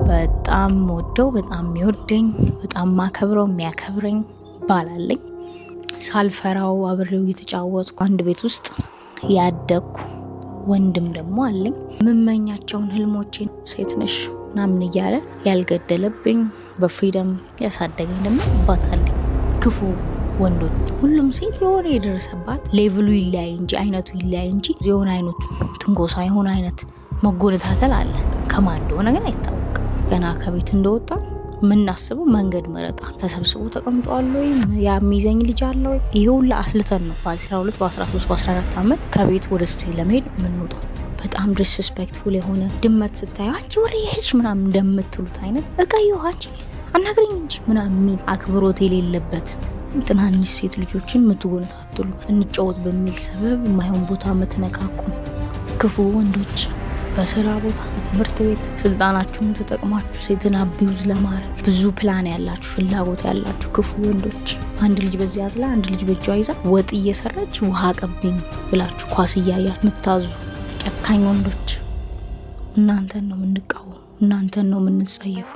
በጣም ወደው በጣም የሚወደኝ በጣም ማከብረው የሚያከብረኝ ባላለኝ ሳልፈራው አብሬው እየተጫወትኩ አንድ ቤት ውስጥ ያደግኩ ወንድም ደግሞ አለኝ። የምመኛቸውን ህልሞቼን ሴት ነሽ ምናምን እያለ ያልገደለብኝ በፍሪደም ያሳደገኝ ደግሞ አባት አለኝ። ክፉ ወንዶች ሁሉም ሴት የሆነ የደረሰባት ሌቭሉ ይለያይ እንጂ አይነቱ ይለያይ እንጂ የሆነ አይነቱ ትንኮሳ የሆነ አይነት መጎነታተል አለ። ከማን እንደሆነ ግን አይታወቅም። ገና ከቤት እንደወጣ ምናስበው መንገድ መረጣ ተሰብስቦ ተቀምጧል ወይ የሚይዘኝ ልጅ አለ ወይ ይሄ ሁሉ አስልተን ነው በ12 በ13 በ14 ዓመት ከቤት ወደ ሱቴ ለመሄድ የምንወጣው። በጣም ዲስሪስፔክትፉል የሆነ ድመት ስታዩ አንቺ ወሬ ሄጅ ምናምን እንደምትሉት አይነት እቀዩ አንቺ አናግሪኝ እንጂ ምናምን የሚል አክብሮት የሌለበት ትናንሽ ሴት ልጆችን ምትጎነታትሉ እንጫወት በሚል ሰበብ የማይሆን ቦታ ምትነካኩ ክፉ ወንዶች በስራ ቦታ በትምህርት ቤት ስልጣናችሁን ተጠቅማችሁ ሴትን አቢዩዝ ለማድረግ ብዙ ፕላን ያላችሁ ፍላጎት ያላችሁ ክፉ ወንዶች አንድ ልጅ በዚህ ያዝላ አንድ ልጅ በእጇ ይዛ ወጥ እየሰራች ውሃ ቀብኝ ብላችሁ ኳስ እያያችሁ ምታዙ ጨካኝ ወንዶች እናንተን ነው የምንቃወም፣ እናንተን ነው የምንጸየፉ።